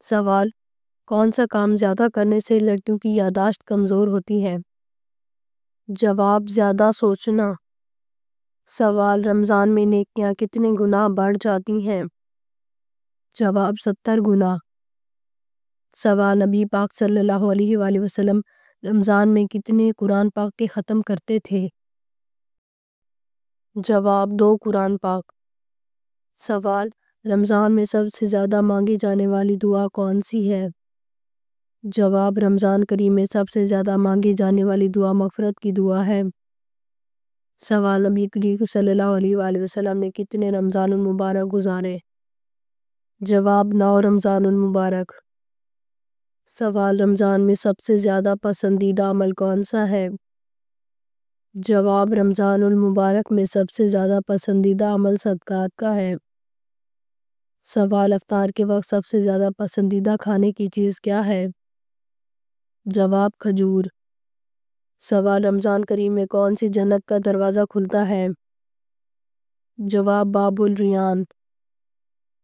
سوال: کون سا کام زیادہ کرنے سے لڑکیوں کی یادداشت کمزور ہوتی ہے؟ جواب: زیادہ سوچنا۔ سوال: رمضان میں نیکیاں کتنے گنا بڑھ جاتی ہیں؟ جواب: 70 گنا۔ سوال: نبی پاک صلی اللہ علیہ وآلہ وسلم رمضان میں کتنے قرآن پاک کے ختم کرتے تھے؟ جواب: 2 قرآن پاک۔ سوال: رمضان میں سب سے زیادہ مانگی جانے والی دعا کون سی ہے؟ جواب: رمضان کریم میں سب سے زیادہ مانگی جانے والی دعا مغفرت کی دعا ہے۔ سوال: نبی کریم صلی اللہ علیہ وآلہ وسلم نے کتنے رمضان المبارک گزارے؟ جواب: 9 رمضان المبارک۔ سوال: رمضان میں سب سے زیادہ پسندیدہ عمل کون سا ہے؟ جواب: رمضان المبارک میں سب سے زیادہ پسندیدہ عمل صدقات کا ہے۔ سوال: افطار کے وقت سب سے زیادہ پسندیدہ کھانے کی چیز کیا ہے؟ جواب: کھجور۔ سوال: رمضان کریم میں کون سی جنت کا دروازہ کھلتا ہے؟ جواب: باب الریان۔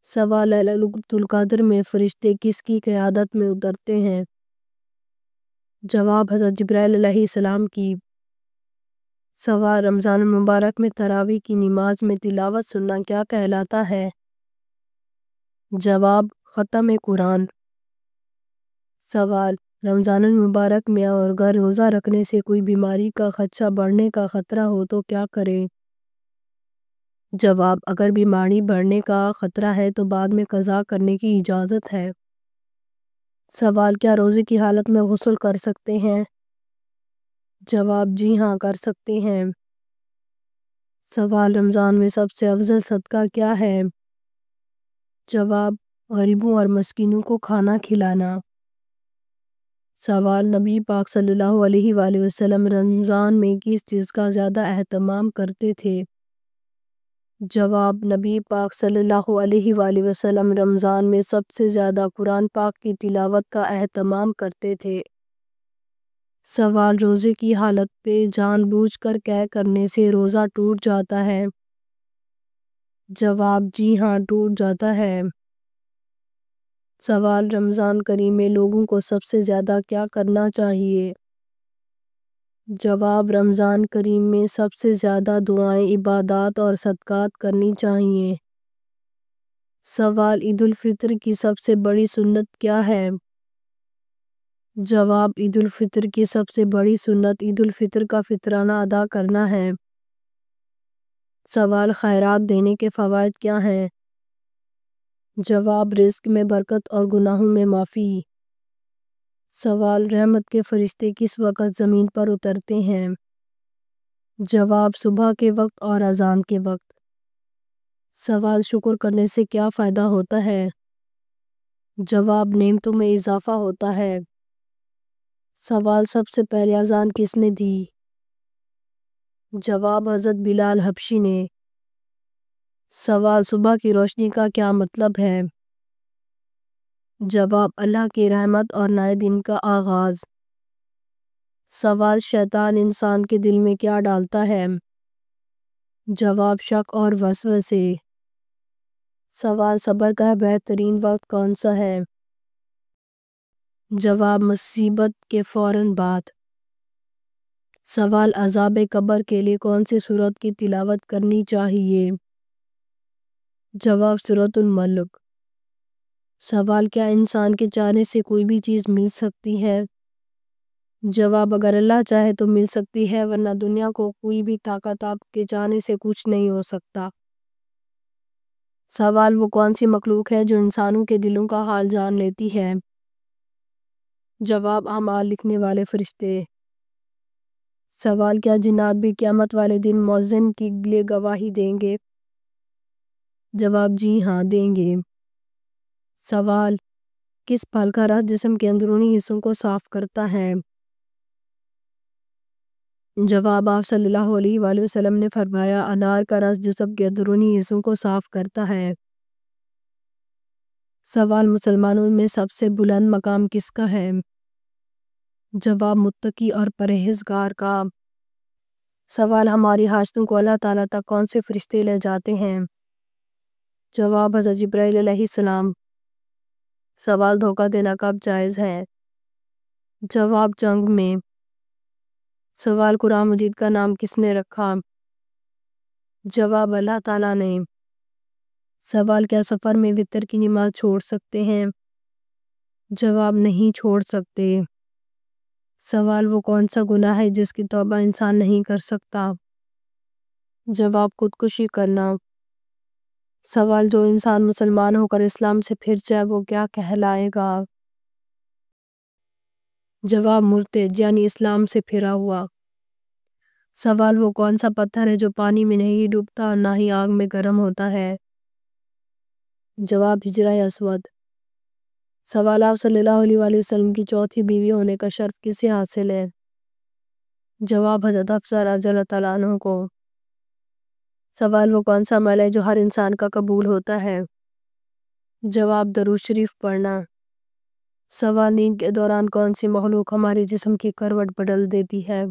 سوال: لیلۃ القدر میں فرشتے کس کی قیادت میں اترتے ہیں؟ جواب: حضرت جبرائیل علیہ السلام کی۔ سوال: رمضان المبارک میں تراویح کی نماز میں تلاوت سننا کیا کہلاتا ہے؟ جواب: ختم قرآن۔ سوال: رمضان المبارک میں اگر روزہ رکھنے سے کوئی بیماری کا خدشہ بڑھنے کا خطرہ ہو تو کیا کریں؟ جواب: اگر بیماری بڑھنے کا خطرہ ہے تو بعد میں قضا کرنے کی اجازت ہے۔ سوال: کیا روزے کی حالت میں غسل کر سکتے ہیں؟ جواب: جی ہاں، کر سکتے ہیں۔ سوال: رمضان میں سب سے افضل صدقہ کیا ہے؟ جواب: غریبوں اور مسکینوں کو کھانا کھلانا۔ سوال: نبی پاک صلی اللہ علیہ وآلہ وسلم رمضان میں کس چیز کا زیادہ اہتمام کرتے تھے؟ جواب: نبی پاک صلی اللہ علیہ وآلہ وسلم رمضان میں سب سے زیادہ قرآن پاک کی تلاوت کا اہتمام کرتے تھے۔ سوال: روزے کی حالت میں جان بوجھ کر قے کرنے سے روزہ ٹوٹ جاتا ہے؟ جواب: جی ہاں، ٹوٹ جاتا ہے۔ سوال: رمضان کریم میں لوگوں کو سب سے زیادہ کیا کرنا چاہیے؟ جواب: رمضان کریم میں سب سے زیادہ دعائیں، عبادات اور صدقات کرنی چاہیے۔ سوال: عید الفطر کی سب سے بڑی سنت کیا ہے؟ جواب: عید الفطر کی سب سے بڑی سنت عید الفطر کا فطرانہ ادا کرنا ہے۔ سوال: خیرات دینے کے فوائد کیا ہیں؟ جواب: رزق میں برکت اور گناہوں میں معافی۔ سوال: رحمت کے فرشتے کس وقت زمین پر اترتے ہیں؟ جواب: صبح کے وقت اور اذان کے وقت۔ سوال: شکر کرنے سے کیا فائدہ ہوتا ہے؟ جواب: نعمتوں میں اضافہ ہوتا ہے۔ سوال: سب سے پہلے اذان کس نے دی؟ جواب: حضرت بلال حبشی نے۔ سوال: صبح کی روشنی کا کیا مطلب ہے؟ جواب: اللہ کی رحمت اور نئے دن کا آغاز۔ سوال: شیطان انسان کے دل میں کیا ڈالتا ہے؟ جواب: شک اور وسوسے۔ سوال: صبر کا بہترین وقت کون سا ہے؟ جواب: مصیبت کے فوراً بعد۔ سوال: عذاب قبر کے لیے کون سی سورت کی تلاوت کرنی چاہیے؟ جواب: سورۃ الملک۔ سوال: کیا انسان کے چاہنے سے کوئی بھی چیز مل سکتی ہے؟ جواب: اگر اللہ چاہے تو مل سکتی ہے، ورنہ دنیا کو کوئی بھی طاقت آپ کے چاہنے سے کچھ نہیں ہو سکتا۔ سوال: وہ کون سی مخلوق ہے جو انسانوں کے دلوں کا حال جان لیتی ہے؟ جواب: اعمال لکھنے والے فرشتے۔ سوال: کیا جنات بھی قیامت والے دن مؤذن کے لیے گواہی دیں گے؟ جواب: جی ہاں، دیں گے۔ سوال: کس پھل کا رس جسم کے اندرونی حصوں کو صاف کرتا ہے؟ جواب: آپ صلی اللہ علیہ وآلہ وسلم نے فرمایا، انار کا رس جسم کے اندرونی حصوں کو صاف کرتا ہے۔ سوال: مسلمانوں میں سب سے بلند مقام کس کا ہے؟ جواب: متقی اور پرہیزگار کا۔ سوال: ہماری حاجتوں کو اللہ تعالیٰ تک کون سے فرشتے لے جاتے ہیں؟ جواب: حضرت جبرائیل علیہ السلام۔ سوال دھوکہ دینا کب جائز ہے؟ جواب جنگ میں۔ سوال قرآن مجید کا نام کس نے رکھا؟ جواب اللہ تعالیٰ نے۔ سوال کیا سفر میں وتر کی نماز چھوڑ سکتے ہیں؟ جواب نہیں چھوڑ سکتے۔ سوال وہ کون سا گناہ ہے جس کی توبہ انسان نہیں کر سکتا؟ جواب خودکشی کرنا۔ سوال جو انسان مسلمان ہو کر اسلام سے پھر جائے وہ کیا کہلائے گا؟ جواب مرتد یعنی اسلام سے پھرا ہوا۔ سوال وہ کون سا پتھر ہے جو پانی میں نہیں ڈوبتا اور نہ ہی آگ میں گرم ہوتا ہے؟ جواب حجرہ اسود۔ سوال آپ صلی اللہ علیہ وآلہ وسلم کی چوتھی بیوی ہونے کا شرف کسے حاصل ہے؟ جواب حضرت حفصہ رضی اللہ تعالیٰ عنہ کو۔ سوال وہ کون سا عمل ہے جو ہر انسان کا قبول ہوتا ہے؟ جواب درود شریف پڑھنا۔ سوال نیند کے دوران کون سی مخلوق ہمارے جسم کی کروٹ بدل دیتی ہے؟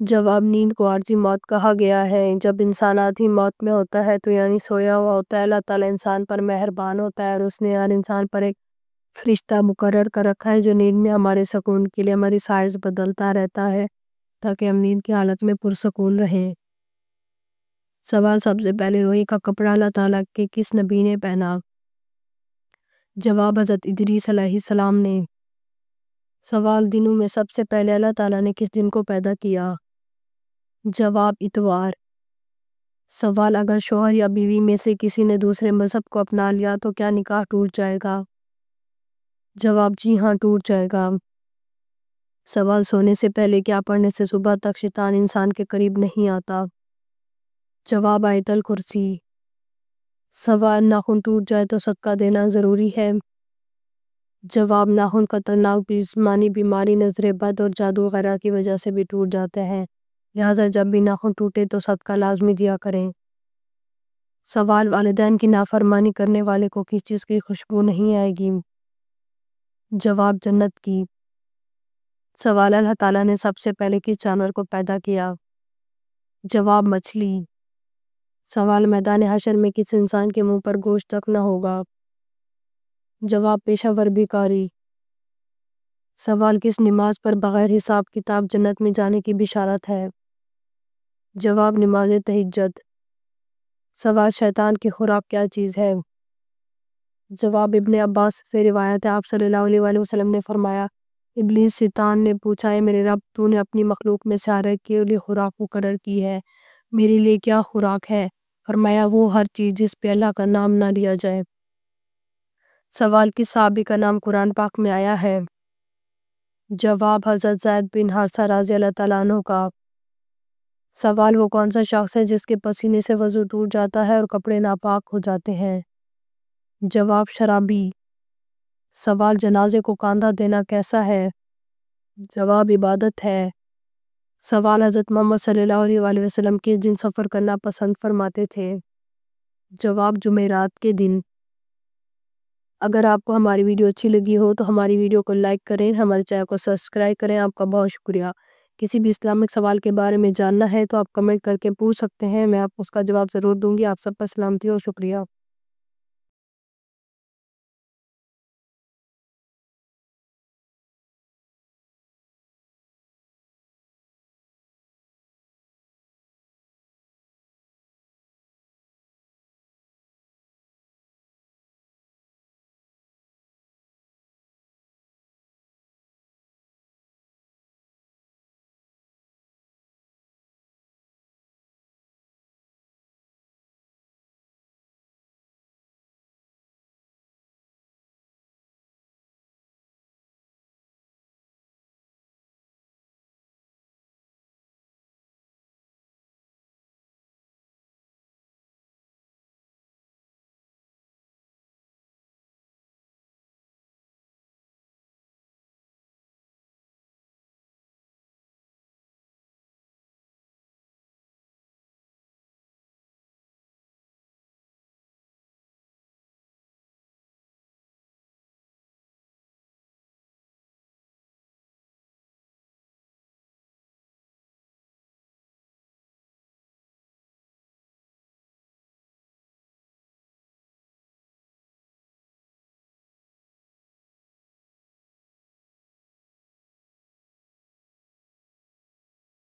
جواب نیند کو عارضی موت کہا گیا ہے۔ جب انسان آدھی موت میں ہوتا ہے تو یعنی سویا ہوا ہوتا ہے، اللہ تعالیٰ انسان پر مہربان ہوتا ہے اور اس نے ہر انسان پر ایک فرشتہ مقرر کر رکھا ہے جو نیند میں ہمارے سکون کے لیے ہماری سائز بدلتا رہتا ہے تاکہ ہم نیند کی حالت میں پرسکون رہیں۔ سوال سب سے پہلے روئی کا کپڑا اللہ تعالیٰ کے کس نبی نے پہنا؟ جواب حضرت ادریس علیہ السلام نے۔ سوال دنوں میں سب سے پہلے اللہ تعالیٰ نے کس دن کو پیدا کیا؟ جواب اتوار۔ سوال اگر شوہر یا بیوی میں سے کسی نے دوسرے مذہب کو اپنا لیا تو کیا نکاح ٹوٹ جائے گا؟ جواب جی ہاں ٹوٹ جائے گا۔ سوال سونے سے پہلے کیا پڑھنے سے صبح تک شیطان انسان کے قریب نہیں آتا؟ جواب آیت الکرسی۔ سوال ناخن ٹوٹ جائے تو صدقہ دینا ضروری ہے؟ جواب ناخن خطرناک جسمانی بیماری، نظر بد اور جادو وغیرہ کی وجہ سے بھی ٹوٹ جاتے ہیں، لہٰذا جب بھی ناخن ٹوٹے تو صدقہ لازمی دیا کریں۔ سوال والدین کی نافرمانی کرنے والے کو کس چیز کی خوشبو نہیں آئے گی؟ جواب جنت کی۔ سوال اللہ تعالیٰ نے سب سے پہلے کس جانور کو پیدا کیا؟ جواب مچھلی۔ سوال میدان حشر میں کس انسان کے منہ پر گوشت تک نہ ہوگا؟ جواب پیشہ ور بیکاری۔ سوال کس نماز پر بغیر حساب کتاب جنت میں جانے کی بشارت ہے؟ جواب نماز تہجد۔ سوال شیطان کی خوراک کیا چیز ہے؟ جواب ابن عباس سے روایت ہے، آپ صلی اللہ علیہ وآلہ وسلم نے فرمایا، ابلیس شیطان نے پوچھا، اے میرے رب، تو نے اپنی مخلوق میں سے ہر ایک کے لیے خوراک مقرر کی ہے، میرے لیے کیا خوراک ہے؟ فرمایا وہ ہر چیز جس پہ اللہ کا نام نہ لیا جائے۔ سوال کس صحابی کا نام قرآن پاک میں آیا ہے؟ جواب حضرت زید بن حارثہ رضی اللہ تعالیٰ عنہ کا۔ سوال وہ کون سا شخص ہے جس کے پسینے سے وضو ٹوٹ جاتا ہے اور کپڑے ناپاک ہو جاتے ہیں؟ جواب شرابی۔ سوال جنازے کو کاندھا دینا کیسا ہے؟ جواب عبادت ہے۔ سوال حضرت محمد صلی اللہ علیہ وآلہ وسلم کس دن سفر کرنا پسند فرماتے تھے؟ جواب جمعرات کے دن۔ اگر آپ کو ہماری ویڈیو اچھی لگی ہو تو ہماری ویڈیو کو لائک کریں، ہمارے چینل کو سبسکرائب کریں۔ آپ کا بہت شکریہ۔ کسی بھی اسلامک سوال کے بارے میں جاننا ہے تو آپ کمنٹ کر کے پوچھ سکتے ہیں، میں آپ کو اس کا جواب ضرور دوں گی۔ آپ سب پر سلامتی اور شکریہ۔